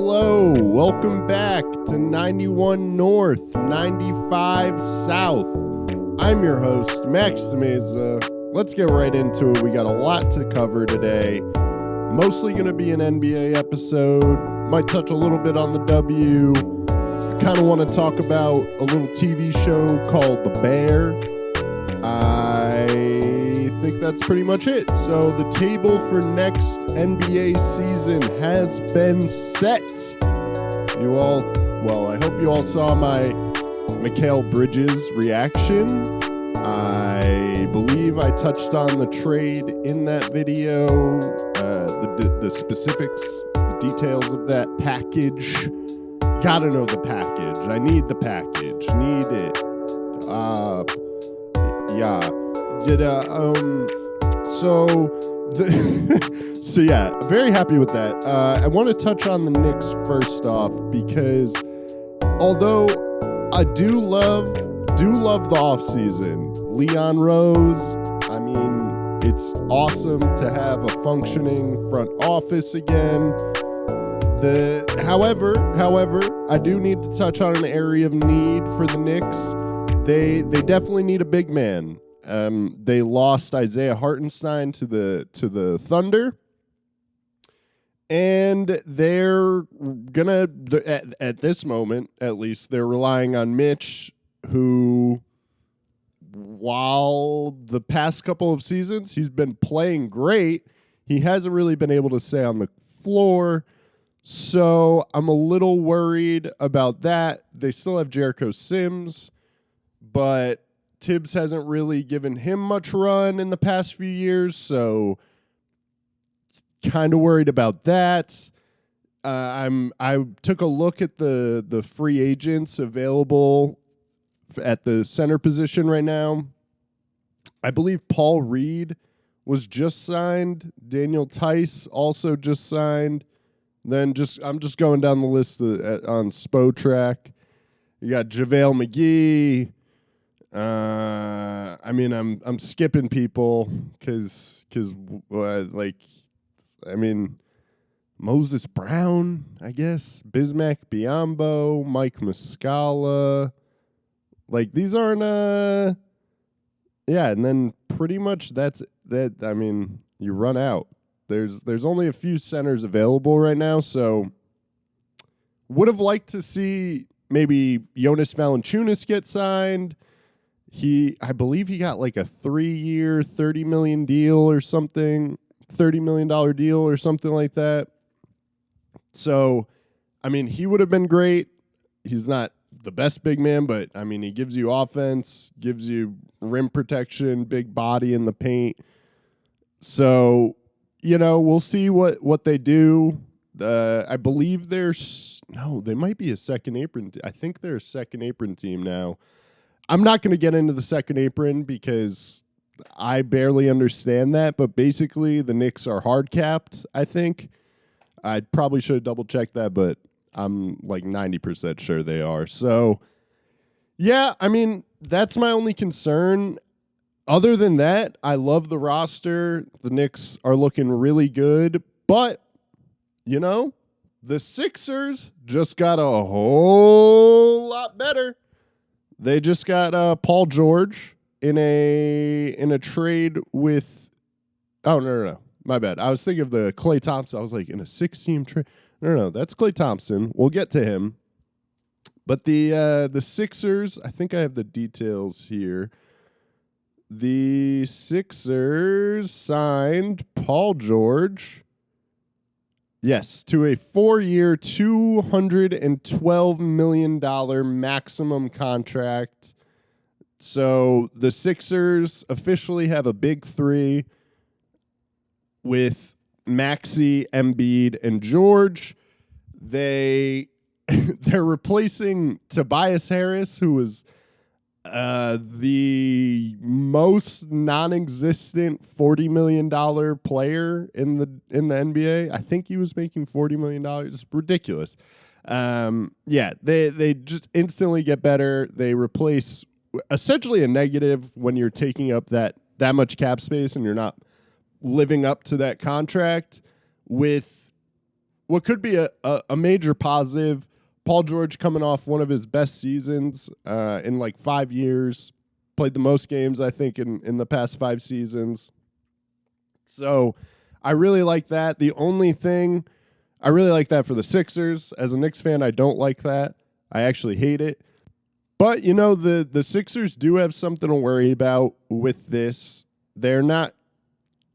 hello. Welcome back to 91 North, 95 South. I'm your host, Max Meza. Let's get right into it. We got a lot to cover today. Mostly going to be an NBA episode. Might touch a little bit on the W. I kind of want to talk about a little TV show called The Bear. I think that's pretty much it. So the table for next NBA season has been set. I hope you all saw my Mikal Bridges reaction. I believe I touched on the trade in that video, the specifics, the details of that package. Gotta know the package. I need the package. Need it. So yeah, very happy with that. I want to touch on the Knicks first off because although I do love the offseason, Leon Rose, I mean, it's awesome to have a functioning front office again. However, I do need to touch on an area of need for the Knicks. They definitely need a big man. They lost Isaiah Hartenstein to the Thunder, and they're gonna at this moment, at least, they're relying on Mitch, who, while the past couple of seasons he's been playing great, he hasn't really been able to stay on the floor. So I'm a little worried about that. They still have Jericho Sims, but Tibbs hasn't really given him much run in the past few years, so kind of worried about that. I took a look at the free agents available at the center position right now. I believe Paul Reed was just signed. Daniel Tice also just signed. Then I'm just going down the list on Spotrac. You got JaVale McGee. I'm skipping people because Moses Brown, I guess, Bismack Biyombo, Mike Muscala. Like, these aren't and then pretty much that's that. I mean, you run out. There's only a few centers available right now, so would have liked to see maybe Jonas Valanciunas get signed. I believe he got like a 3-year, $30 million deal or something, $30 million deal or something like that. So, I mean, he would have been great. He's not the best big man, but, I mean, he gives you offense, gives you rim protection, big body in the paint. So, we'll see what they do. I believe they might be a second apron. I think they're a second apron team now. I'm not going to get into the second apron because I barely understand that, but basically the Knicks are hard capped, I think. I probably should have double-checked that, but I'm like 90% sure they are. So, yeah, I mean, that's my only concern. Other than that, I love the roster. The Knicks are looking really good, but, the Sixers just got a whole lot better. They just got Paul George in a trade with. Oh no, my bad. I was thinking of the Klay Thompson. I was like, in a 6-team trade. No, that's Klay Thompson. We'll get to him. But the Sixers, I think I have the details here. The Sixers signed Paul George. Yes, to a 4-year, $212 million maximum contract. So the Sixers officially have a big three with Maxey, Embiid, and George. They're replacing Tobias Harris, who was the most non-existent $40 million player in the NBA. I think he was making $40 million. It's ridiculous. They just instantly get better. They replace essentially a negative when you're taking up that much cap space and you're not living up to that contract with what could be a major positive. Paul George coming off one of his best seasons in like 5 years. Played the most games, I think, in the past 5 seasons. So I really like that. The only thing, I really like that for the Sixers. As a Knicks fan, I don't like that. I actually hate it. But, the Sixers do have something to worry about with this. They're not,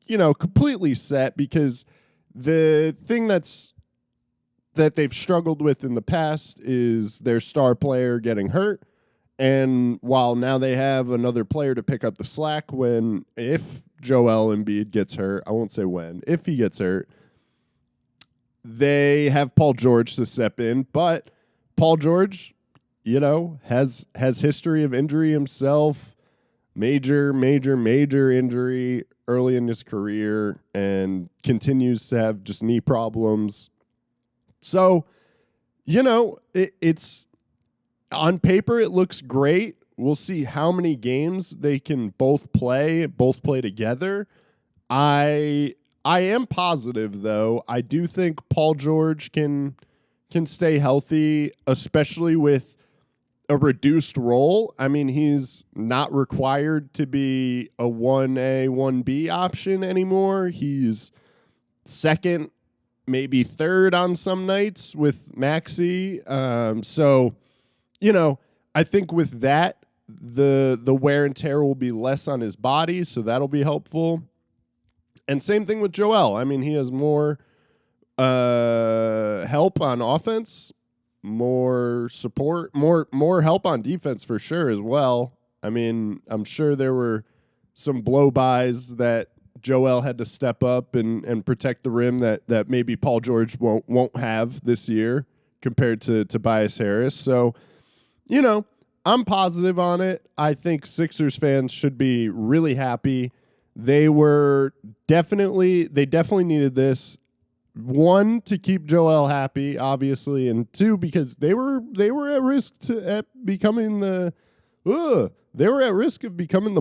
completely set, because the thing that they've struggled with in the past is their star player getting hurt. And while now they have another player to pick up the slack if Joel Embiid gets hurt, I won't say when, if he gets hurt, they have Paul George to step in. But Paul George, has history of injury himself, major injury early in his career, and continues to have just knee problems. So, it's on paper, it looks great. We'll see how many games they can both play together. I am positive, though. I do think Paul George can stay healthy, especially with a reduced role. I mean, he's not required to be a 1A, 1B option anymore. He's second, maybe third on some nights with Maxey. So, I think with that, the wear and tear will be less on his body, so that'll be helpful. And same thing with Joel. I mean, he has more help on offense, more support, more help on defense for sure as well. I mean, I'm sure there were some blow-bys that Joel had to step up and protect the rim that maybe Paul George won't have this year compared to Tobias Harris. So, I'm positive on it. I think Sixers fans should be really happy. They definitely needed this. 1, to keep Joel happy, obviously, and 2, because they were at risk of becoming the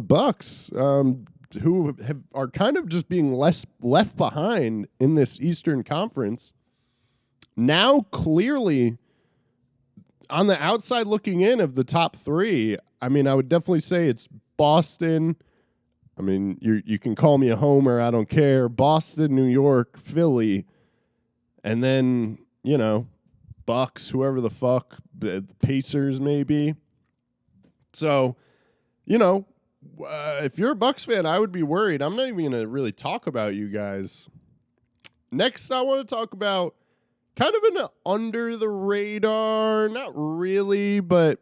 Bucks, who are kind of just being left behind in this Eastern Conference. Now, clearly, on the outside looking in of the top 3, I mean, I would definitely say it's Boston. I mean, you can call me a homer, I don't care. Boston, New York, Philly, and then, Bucks, whoever the fuck, the Pacers maybe. So, if you're a Bucks fan, I would be worried. I'm not even going to really talk about you guys. Next, I want to talk about kind of an under the radar, not really, but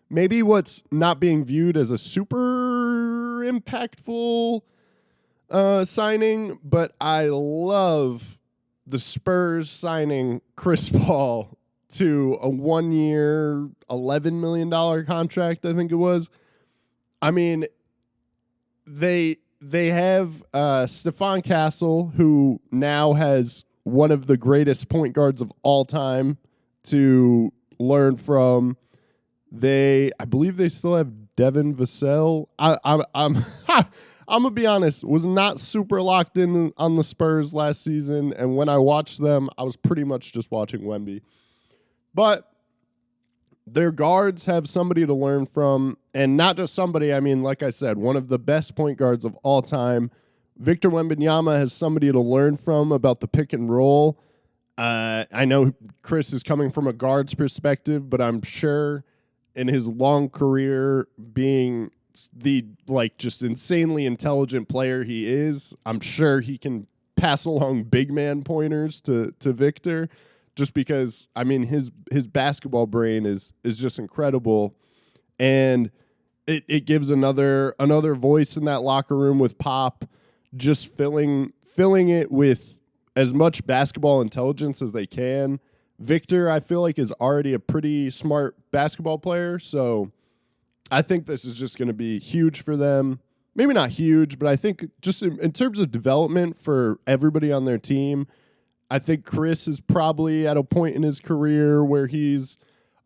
maybe what's not being viewed as a super impactful signing, but I love the Spurs signing Chris Paul to a 1-year, $11 million contract, I think it was. I mean, they have Stephon Castle, who now has one of the greatest point guards of all time to learn from. I believe they still have Devin Vassell. I'm gonna be honest, was not super locked in on the Spurs last season, and when I watched them, I was pretty much just watching Wemby. But their guards have somebody to learn from, and not just somebody. I mean, like I said, one of the best point guards of all time. Victor Wembanyama has somebody to learn from about the pick and roll. I know Chris is coming from a guard's perspective, but I'm sure in his long career being the just insanely intelligent player he is, I'm sure he can pass along big man pointers to Victor, just because, I mean, his basketball brain is just incredible. And it gives another voice in that locker room with Pop, just filling it with as much basketball intelligence as they can. Victor, I feel like, is already a pretty smart basketball player, so I think this is just going to be huge for them. Maybe not huge, but I think just in terms of development for everybody on their team, I think Chris is probably at a point in his career where he's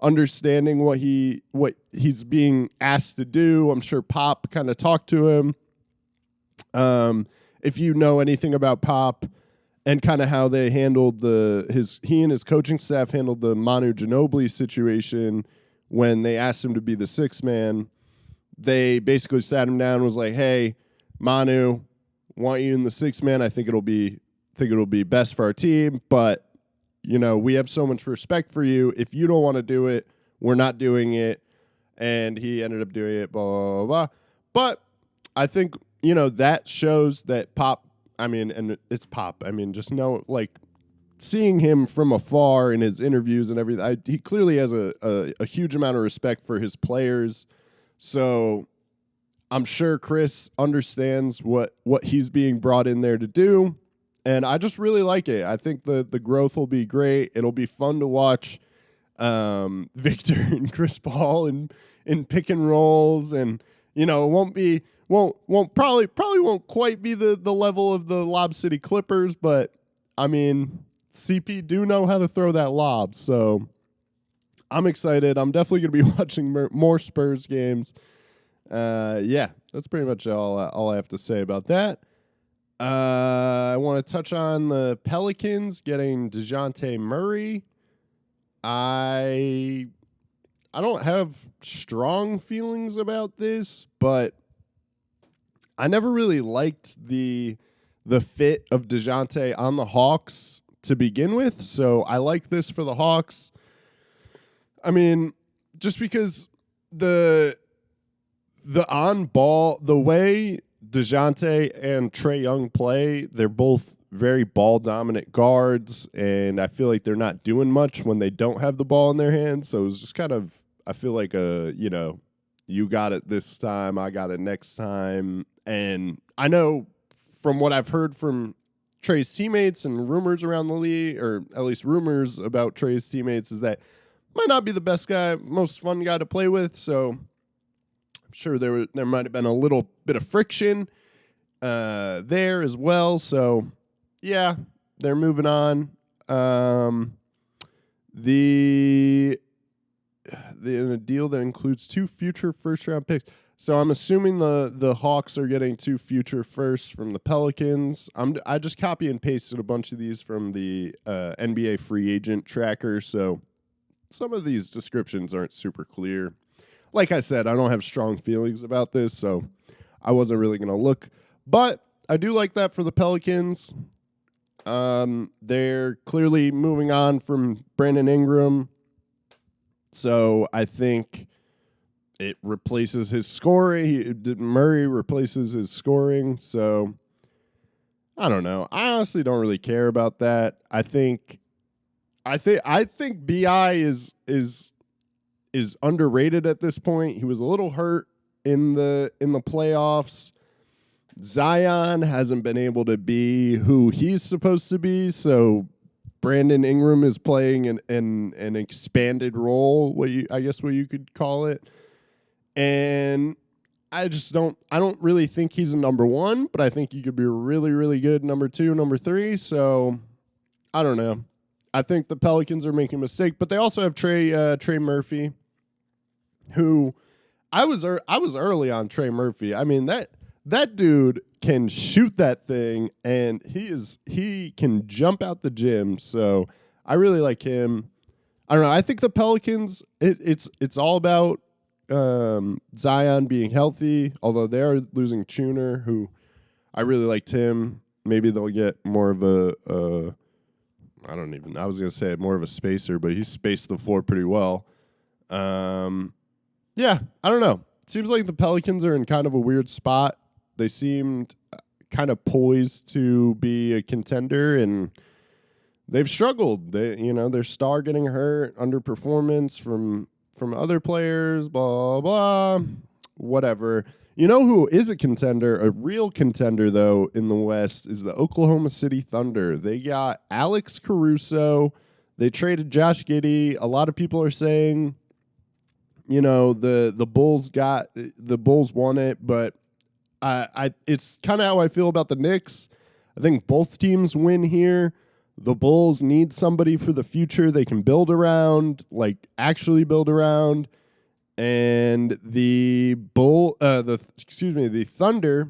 understanding what he's being asked to do. I'm sure Pop kind of talked to him. If you know anything about Pop, and kind of how they handled he and his coaching staff handled the Manu Ginobili situation when they asked him to be the sixth man. They basically sat him down and was like, "Hey, Manu, want you in the sixth man. I think it'll be best for our team, but we have so much respect for you. If you don't want to do it, we're not doing it." And he ended up doing it, blah, blah, blah, blah. But I think, that shows that Pop, and it's Pop. Seeing him from afar in his interviews and everything, he clearly has a huge amount of respect for his players. So I'm sure Chris understands what he's being brought in there to do. And I just really like it. I think the growth will be great. It'll be fun to watch Victor and Chris Paul in pick and rolls, and it probably won't quite be the level of the Lob City Clippers, but CP do know how to throw that lob, so I'm excited. I'm definitely going to be watching more Spurs games. That's pretty much all I have to say about that. I want to touch on the Pelicans getting DeJounte Murray. I don't have strong feelings about this, but I never really liked the fit of DeJounte on the Hawks to begin with, so I like this for the Hawks. Just because the on ball, the way DeJounte and Trae Young play, they're both very ball dominant guards, and I feel like they're not doing much when they don't have the ball in their hands. So it's just kind of, I feel like you got it this time, I got it next time. And I know from what I've heard from Trae's teammates and rumors around the league, or at least rumors about Trae's teammates, is that might not be the best guy, most fun guy to play with. So I'm sure there might have been a little bit of friction there as well. So yeah, they're moving on. In a deal that includes 2 future first-round picks. So I'm assuming the Hawks are getting 2 future firsts from the Pelicans. I just copy and pasted a bunch of these from the NBA free agent tracker, so some of these descriptions aren't super clear. Like I said, I don't have strong feelings about this, so I wasn't really going to look. But I do like that for the Pelicans. They're clearly moving on from Brandon Ingram. So I think it replaces his scoring. Murray replaces his scoring. So I don't know. I honestly don't really care about that. I think BI is underrated at this point. He was a little hurt in the playoffs. Zion hasn't been able to be who he's supposed to be, so Brandon Ingram is playing an expanded role, what you could call it. And I don't really think he's a number 1, but I think he could be a really, really good number 2, number 3. So I don't know. I think the Pelicans are making a mistake, but they also have Trey Murphy, who I was early on Trey Murphy. That dude can shoot that thing, and he can jump out the gym. So I really like him. I don't know. I think the Pelicans, it's all about Zion being healthy, although they are losing Chuner, who I really liked him. Maybe they'll get more of I was going to say more of a spacer, but he spaced the floor pretty well. I don't know. It seems like the Pelicans are in kind of a weird spot. They seemed kind of poised to be a contender, and they've struggled. Their star getting hurt, underperformance from other players, blah, blah, whatever. You know who is a contender, a real contender, though, in the West is the Oklahoma City Thunder. They got Alex Caruso. They traded Josh Giddey. A lot of people are saying, the Bulls won it, but it's kind of how I feel about the Knicks. I think both teams win here. The Bulls need somebody for the future they can build around, actually build around. And the Thunder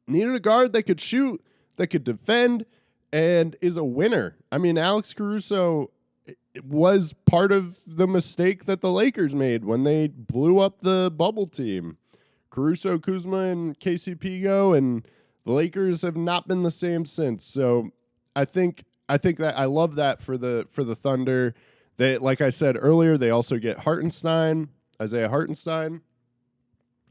needed a guard that could shoot, that could defend, and is a winner. I mean, Alex Caruso was part of the mistake that the Lakers made when they blew up the bubble team. Caruso, Kuzma, and KCP go, and the Lakers have not been the same since. So I think that I love that for the Thunder. They, like I said earlier, they also get Isaiah Hartenstein,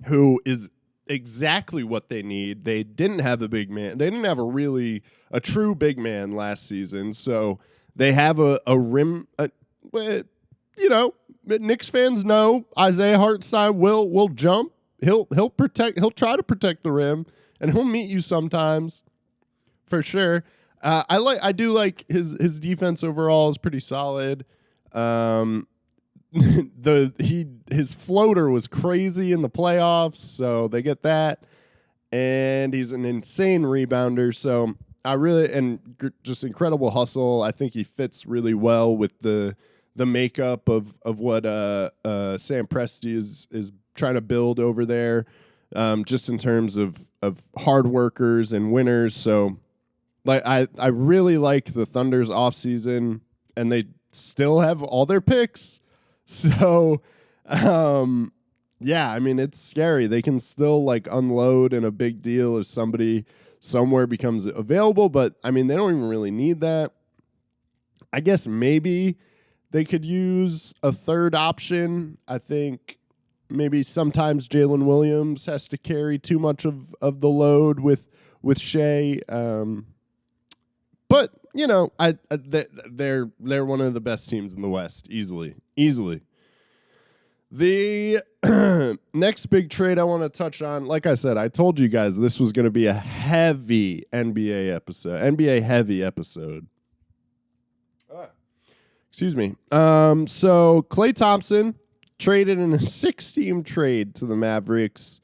who is exactly what they need. They didn't have a big man. They didn't have a true big man last season. So they have a rim. Knicks fans know Isaiah Hartenstein will jump. He'll protect. He'll try to protect the rim, and he'll meet you sometimes, for sure. I do like his defense overall is pretty solid. His floater was crazy in the playoffs, so they get that, and he's an insane rebounder. So just incredible hustle. I think he fits really well with the makeup of what Sam Presti is trying to build over there, just in terms of hard workers and winners. So, like I really like the Thunder's offseason, and they still have all their picks. So, yeah, I mean, it's scary. They can still like unload in a big deal if somebody somewhere becomes available, but I mean, they don't even really need that. I guess maybe they could use a third option. I think maybe sometimes Jalen Williams has to carry too much of the load with Shea. But you know, they're one of the best teams in the West, easily. The next big trade I want to touch on, like I said, I told you guys this was going to be a heavy NBA heavy episode. Excuse me. So Klay Thompson traded in a 6-team trade to the Mavericks.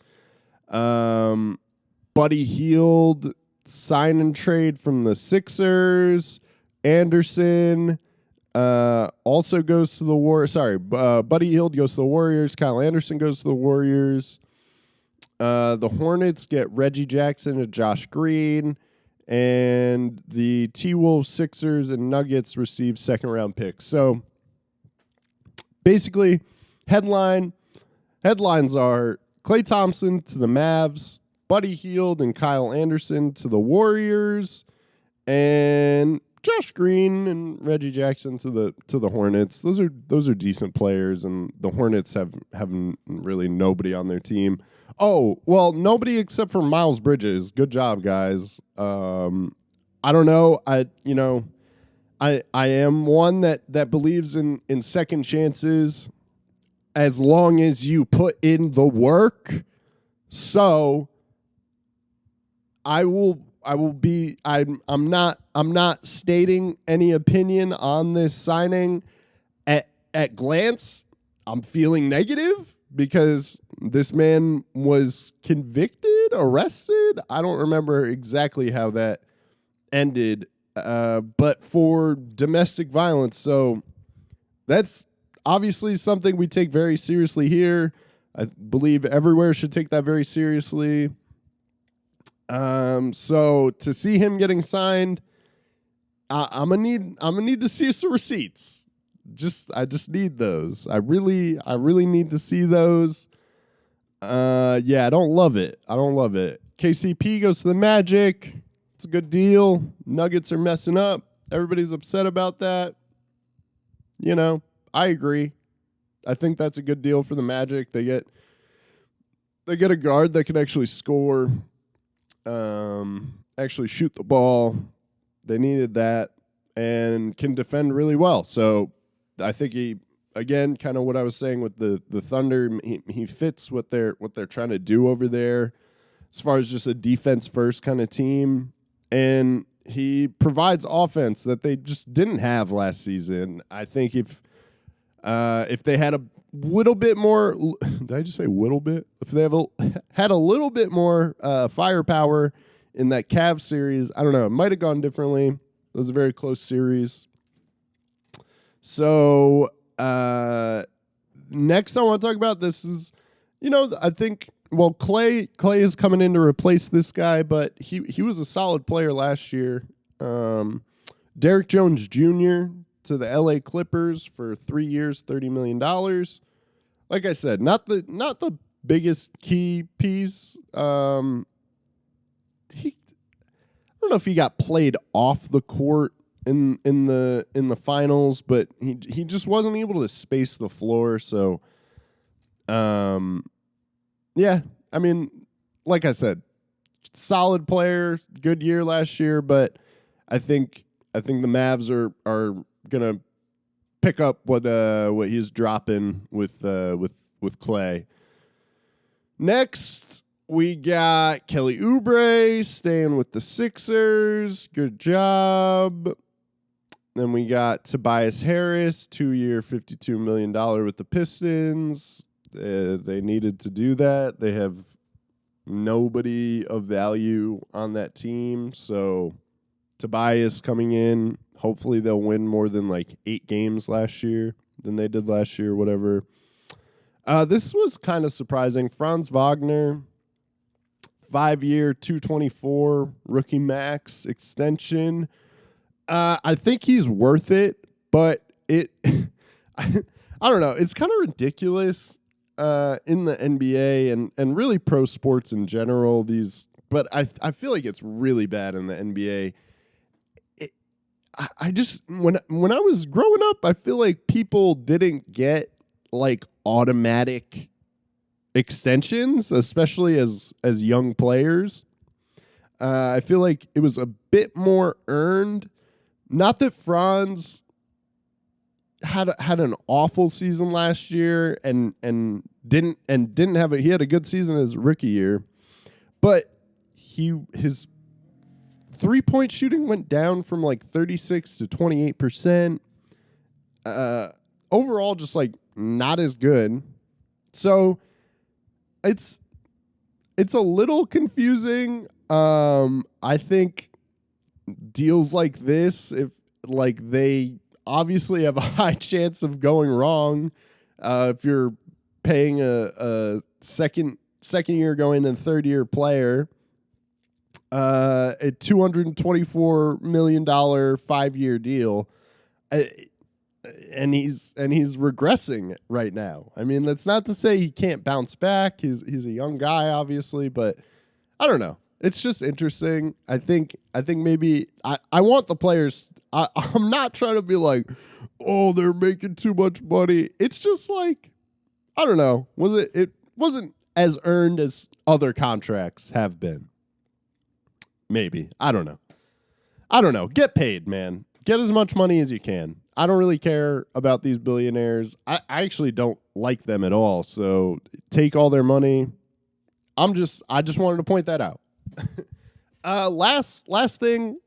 Buddy Hield sign and trade from the Sixers. Anderson also goes to the Warriors. Buddy Hield goes to the Warriors. Kyle Anderson goes to the Warriors. The Hornets get Reggie Jackson and Josh Green. And the T-Wolves, Sixers, and Nuggets receive second-round picks. So basically, headlines are Klay Thompson to the Mavs, Buddy Hield and Kyle Anderson to the Warriors, and Josh Green and Reggie Jackson to the Hornets. Those are decent players, and the Hornets have really nobody on their team. Oh, well, nobody except for Miles Bridges. Good job, guys. I don't know. I am one that believes in second chances as long as you put in the work. So I'm not stating any opinion on this signing. At glance, I'm feeling negative because this man was convicted, arrested. I don't remember exactly how that ended, but for domestic violence. So that's obviously something we take very seriously here. I believe everywhere should take that very seriously. So to see him getting signed, I'm gonna need to see some receipts. I just need those. I really need to see those. Yeah, I don't love it. KCP goes to the Magic. It's a good deal. Nuggets are messing up. Everybody's upset about that. You know, I agree. I think that's a good deal for the Magic. They get a guard that can actually score, actually shoot the ball. They needed that and can defend really well. So I think he, again, kind of what I was saying with the Thunder, he fits what they're trying to do over there as far as just a defense first kind of team. And he provides offense that they just didn't have last season. I think if they had a little bit more, did I just say little bit? If they had a little bit more firepower in that Cavs series, I don't know, it might have gone differently. It was a very close series. So next I want to talk about, this is, I think, well, Klay is coming in to replace this guy, but he was a solid player last year. Derrick Jones Jr. to the LA Clippers for 3 years, $30 million. Like I said, not the biggest key piece. I don't know if he got played off the court in the finals, but he just wasn't able to space the floor. So, yeah, I mean, like I said, solid player, good year last year, but I think the Mavs are gonna pick up what he's dropping with Clay. Next, we got Kelly Oubre staying with the Sixers. Good job. Then we got Tobias Harris, 2-year, $52 million with the Pistons. They needed to do that. They have nobody of value on that team. So Tobias coming in, hopefully they'll win more than like 8 games last year than they did last year, whatever. This was kind of surprising. Franz Wagner, 5-year, $224 rookie max extension. I think he's worth it, but I don't know. It's kind of ridiculous in the NBA and really pro sports in general. But I feel like it's really bad in the NBA. I just when I was growing up, I feel like people didn't get like automatic extensions, especially as young players. I feel like it was a bit more earned. Not that Franz had an awful season last year and didn't have he had a good season his rookie year, but his 3-point shooting went down from like 36 to 28%. Overall, just like not as good. So it's a little confusing. I think deals like this, if like they obviously have a high chance of going wrong, if you're paying a second year going and third year player a $224 million 5-year deal, and he's regressing right now. I mean, that's not to say he can't bounce back. He's a young guy, obviously, but I don't know. It's just interesting. I think maybe I want the players. I'm not trying to be like, oh, they're making too much money. It's just like, I don't know. It wasn't as earned as other contracts have been. Maybe. I don't know. Get paid, man. Get as much money as you can. I don't really care about these billionaires. I actually don't like them at all. So take all their money. I just wanted to point that out. Last thing,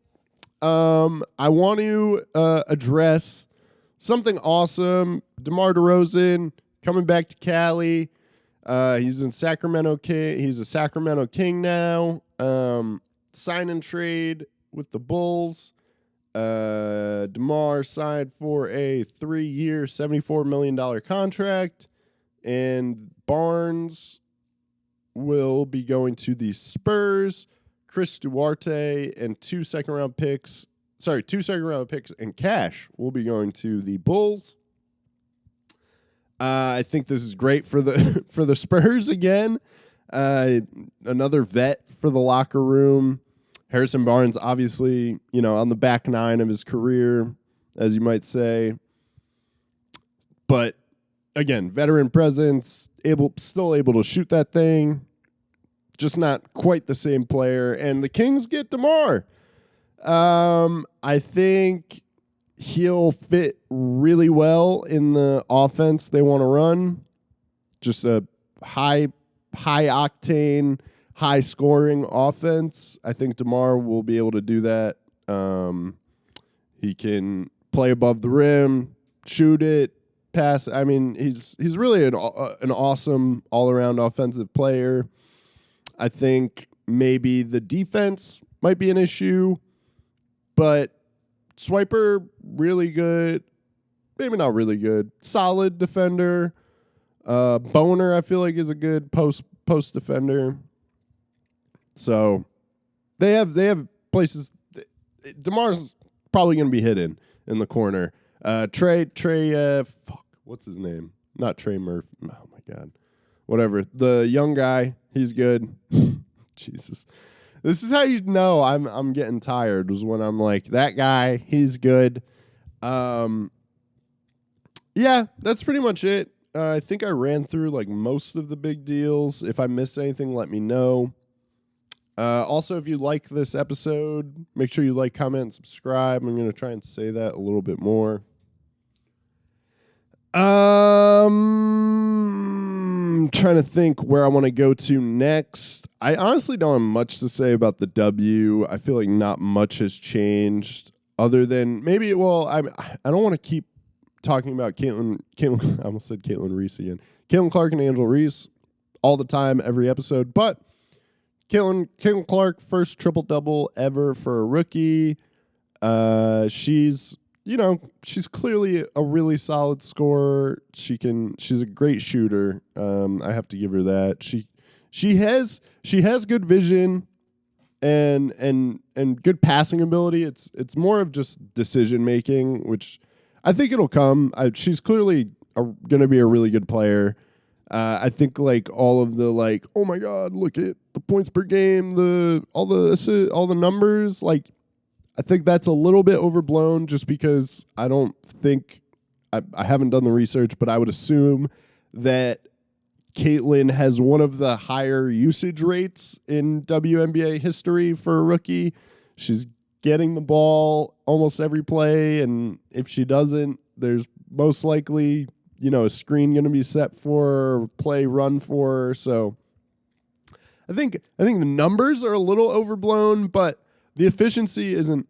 I want to address something awesome. DeMar DeRozan coming back to Cali. He's in Sacramento King. He's a Sacramento King now. Sign and trade with the Bulls. DeMar signed for a 3-year, $74 million contract, and Barnes will be going to the Spurs. Chris Duarte and 2 second-round picks and cash will be going to the Bulls. I think this is great for the Spurs again. Another vet for the locker room. Harrison Barnes, obviously, on the back nine of his career, as you might say. But again, veteran presence, still able to shoot that thing. Just not quite the same player. And the Kings get DeMar. I think he'll fit really well in the offense they want to run. Just a high octane, high scoring offense. I think DeMar will be able to do that. He can play above the rim, shoot it, pass. I mean, he's really an awesome all-around offensive player. I think maybe the defense might be an issue, but Swiper, really good. Maybe not really good. Solid defender. Boner, I feel like, is a good post defender. So they have places. DeMar's probably going to be hidden in the corner. Trey, what's his name? Not Trey Murphy. Oh, my God. Whatever. The young guy, he's good. Jesus. This is how you know I'm getting tired, was when I'm like, that guy, he's good. Yeah, that's pretty much it. I think I ran through like most of the big deals. If I missed anything, let me know. Also, if you like this episode, make sure you like, comment, and subscribe. I'm going to try and say that a little bit more. Trying to think where I want to go to next. I honestly don't have much to say about the W. I feel like not much has changed other than maybe, I don't want to keep talking about Caitlin, I almost said Caitlin Reese again. Caitlin Clark and Angel Reese all the time, every episode. But Caitlin Clark, first triple-double ever for a rookie. She's clearly a really solid scorer. She's a great shooter. I have to give her that. She has good vision and good passing ability. It's more of just decision making, which I think it'll come. She's clearly going to be a really good player. I think like all of the like, oh my God, look at the points per game, all the numbers, like. I think that's a little bit overblown just because I don't think I haven't done the research, but I would assume that Caitlin has one of the higher usage rates in WNBA history for a rookie. She's getting the ball almost every play, and if she doesn't, there's most likely, a screen going to be set for her, play run for her. So I think the numbers are a little overblown, but the efficiency isn't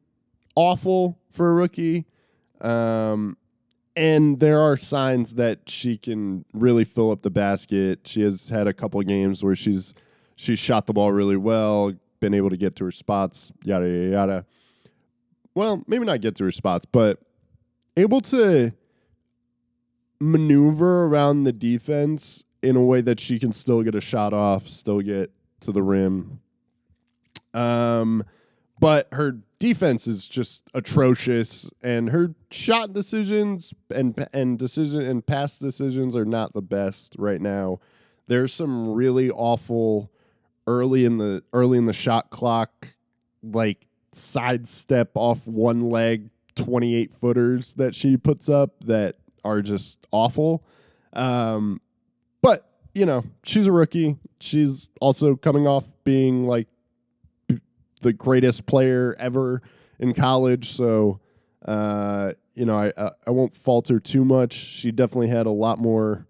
awful for a rookie, and there are signs that she can really fill up the basket. She has had a couple of games where she's shot the ball really well, been able to get to her spots, yada, yada, yada. Well, maybe not get to her spots, but able to maneuver around the defense in a way that she can still get a shot off, still get to the rim. But her defense is just atrocious, and her shot decisions and pass decisions are not the best right now. There's some really awful early in the shot clock, like sidestep off one leg 28-footers that she puts up that are just awful. But she's a rookie. She's also coming off being like the greatest player ever in college, so I won't fault her too much. She definitely had a lot more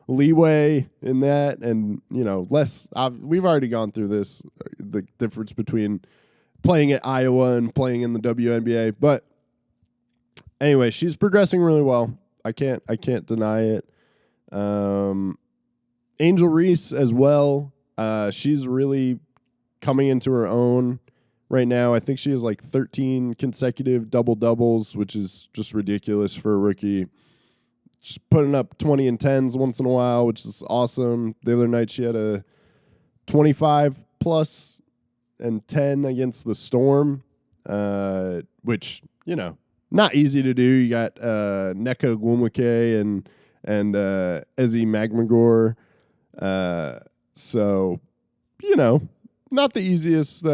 leeway in that, and less. We've already gone through this, the difference between playing at Iowa and playing in the WNBA. But anyway, she's progressing really well. I can't deny it. Angel Reese as well. She's really coming into her own right now. I think she has like 13 consecutive double-doubles, which is just ridiculous for a rookie. Just putting up 20 and 10s once in a while, which is awesome. The other night she had a 25-plus and 10 against the Storm, which, not easy to do. You got Nneka Ogwumike and Ezi Magmagor. So, not the easiest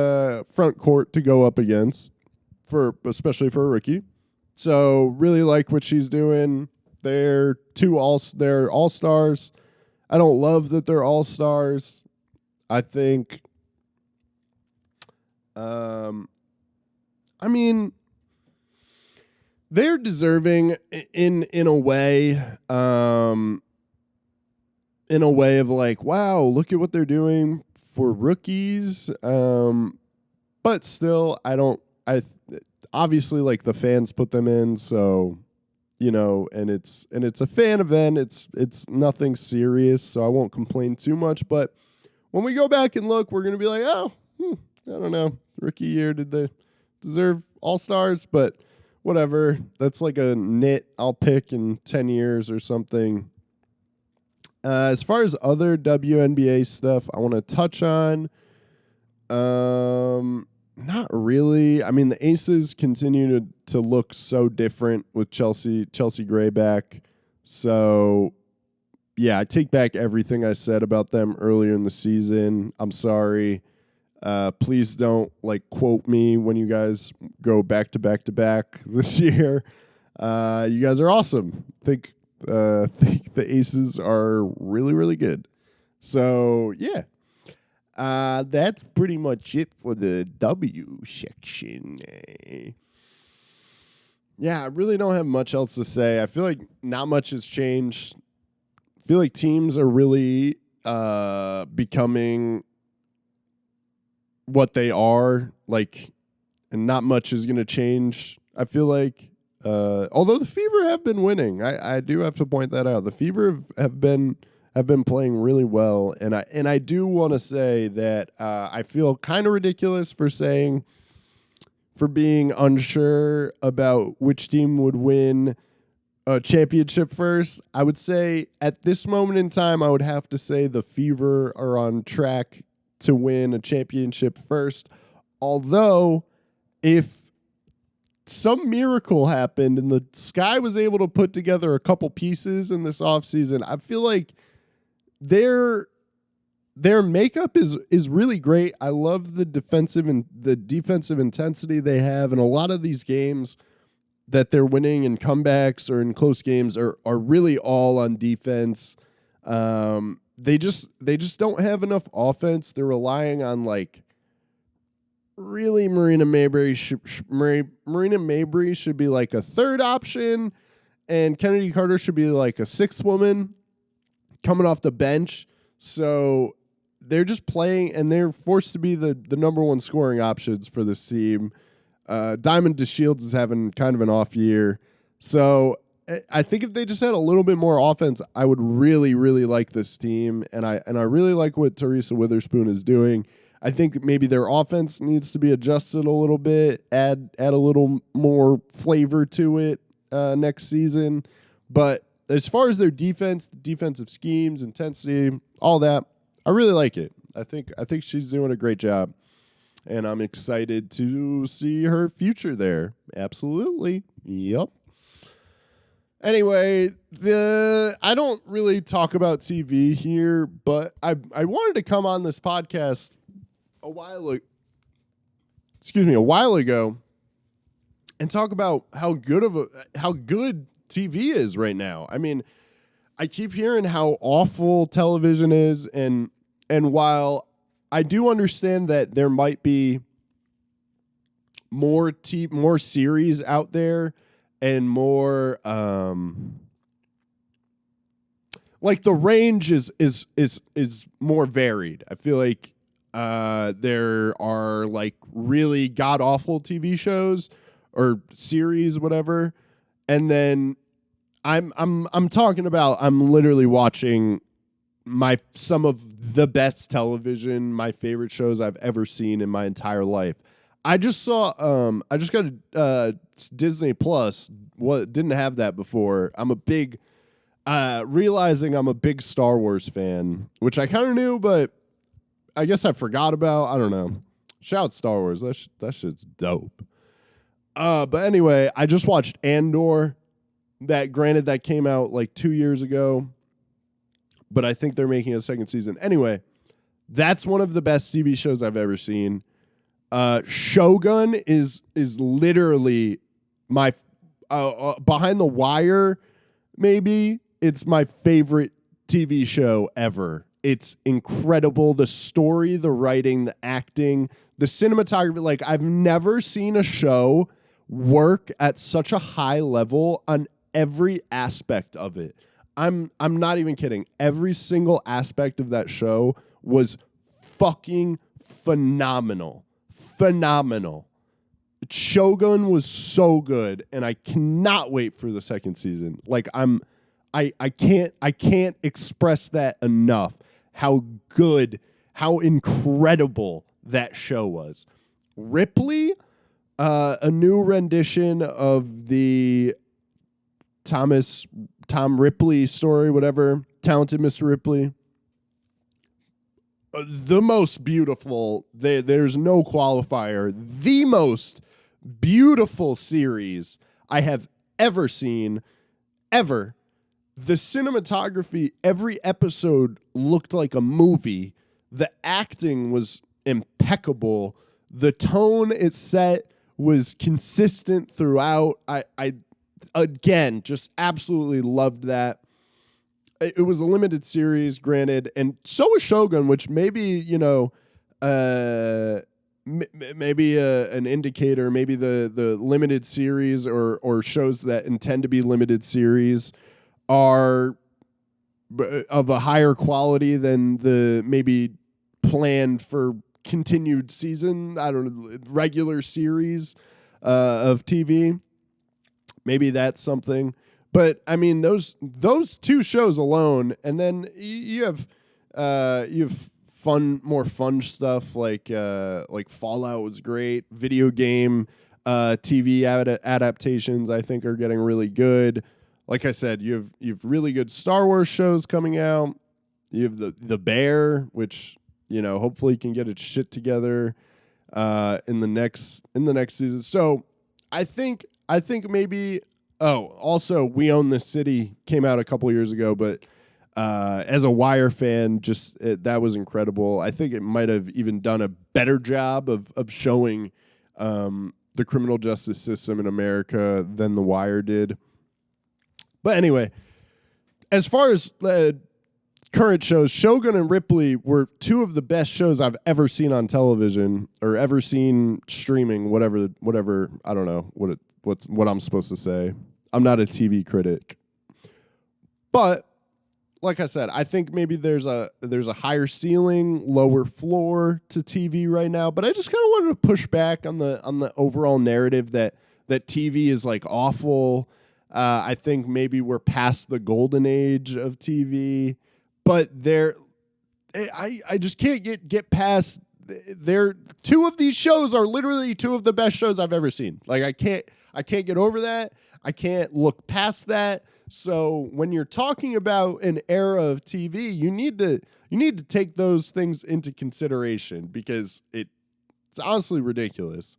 front court to go up against, especially for a rookie. So really like what she's doing. They're all-stars. I don't love that they're all-stars. I think, they're deserving in a way. In a way of like, wow, look at what they're doing for rookies, but still, obviously like the fans put them in, so and it's a fan event. It's nothing serious, so I won't complain too much. But when we go back and look, we're gonna be like, I don't know, rookie year, did they deserve all-stars? But whatever, that's like a nit I'll pick in 10 years or something. As far as other WNBA stuff I want to touch on, Not really. I mean, the Aces continue to look so different with Chelsea Gray back. So, yeah, I take back everything I said about them earlier in the season. I'm sorry. Please don't quote me when you guys go back to back this year. You guys are awesome. Think the Aces are really, really good. So, yeah. That's pretty much it for the W section. Yeah, I really don't have much else to say. I feel like not much has changed. I feel like teams are really becoming what they are, and not much is going to change. I feel like, although the Fever have been winning, I do have to point that out. The Fever have been playing really well, and I do want to say that I feel kind of ridiculous for being unsure about which team would win a championship first. I would say at this moment in time, I would have to say the Fever are on track to win a championship first. Although, if some miracle happened and the Sky was able to put together a couple pieces in this offseason, I feel like their makeup is really great. I love the defensive intensity they have, and a lot of these games that they're winning in comebacks or in close games are really all on defense. They just don't have enough offense. They're relying on really Marina Mabrey should be like a third option, and Kennedy Carter should be like a sixth woman coming off the bench. So they're just playing, and they're forced to be the number one scoring options for this team. Diamond DeShields is having kind of an off year. So I think if they just had a little bit more offense, I would really, really like this team. And I really like what Teresa Witherspoon is doing. I think maybe their offense needs to be adjusted a little bit, add a little more flavor to it next season. But as far as their defense, defensive schemes, intensity, all that, I really like it. I think she's doing a great job, and I'm excited to see her future there. Absolutely. Yep. Anyway, I don't really talk about TV here, but I wanted to come on this podcast a while ago and talk about how good TV is right now. I mean, I keep hearing how awful television is, and while I do understand that there might be more series out there and more the range is more varied. I feel like there are really god awful TV shows or series, whatever. And then I'm talking about, I'm literally watching some of the best television, my favorite shows I've ever seen in my entire life. I just got Disney Plus. What didn't have that before. I'm a big realizing I'm a big Star Wars fan, which I kind of knew, but I guess I forgot about. I don't know. Shout Star Wars. That shit's dope. But anyway, I just watched Andor. That came out 2 years ago, but I think they're making a second season. Anyway, that's one of the best TV shows I've ever seen. Shogun is literally my Behind the Wire. Maybe it's my favorite TV show ever. It's incredible. The story, the writing, the acting, the cinematography. I've never seen a show work at such a high level on every aspect of it. I'm not even kidding. Every single aspect of that show was fucking phenomenal. Phenomenal. Shogun was so good, and I cannot wait for the second season. I can't express that enough. How good, how incredible that show was. Ripley, a new rendition of the Tom Ripley story, whatever. Talented Mr. Ripley. the most beautiful. There's no qualifier. The most beautiful series I have ever seen, ever. The cinematography, every episode looked like a movie. The acting was impeccable. The tone it set was consistent throughout. I again, just absolutely loved that. It was a limited series, granted, and so was Shogun, which maybe, maybe an indicator, maybe the limited series or shows that intend to be limited series are of a higher quality than the maybe planned for continued season, I don't know, regular series of TV. Maybe that's something. But I mean, those two shows alone, and then you have more fun stuff like Fallout was great. Video game TV adaptations I think are getting really good. Like I said, you have really good Star Wars shows coming out. You have the Bear, which hopefully can get its shit together in the next season. So I think maybe. Oh, also, We Own This City came out a couple years ago, but as a Wire fan, that was incredible. I think it might have even done a better job of showing the criminal justice system in America than The Wire did. But anyway, as far as current shows, Shogun and Ripley were two of the best shows I've ever seen on television or ever seen streaming, whatever. I don't know what I'm supposed to say. I'm not a TV critic. But like I said, I think maybe there's a higher ceiling, lower floor to TV right now, but I just kind of wanted to push back on the overall narrative that TV is like awful. I think maybe we're past the golden age of TV, but I just can't get past two of these shows are literally two of the best shows I've ever seen. Like I can't get over that. I can't look past that. So when you're talking about an era of TV, you need to take those things into consideration because it's honestly ridiculous.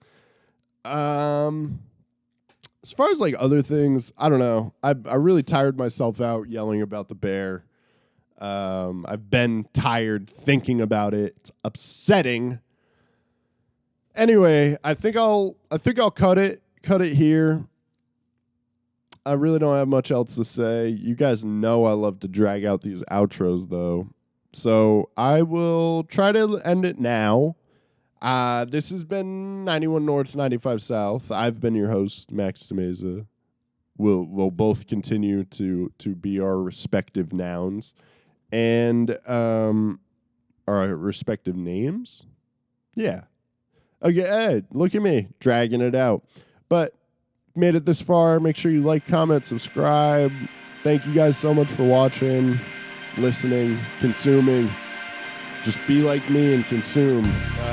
As far as like other things, I don't know. I really tired myself out yelling about the Bear. I've been tired thinking about it. It's upsetting. Anyway, I think I'll cut it here. I really don't have much else to say. You guys know I love to drag out these outros, though. So I will try to end it now. This has been 91 North, 95 South. I've been your host, Max Temeza. We'll both continue to be our respective nouns and our respective names. Yeah. Okay, hey, look at me dragging it out. But made it this far. Make sure you like, comment, subscribe. Thank you guys so much for watching, listening, consuming. Just be like me and consume.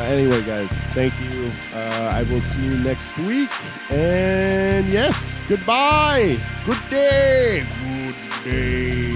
Anyway, guys, thank you. I will see you next week. And yes, goodbye. Good day. Good day.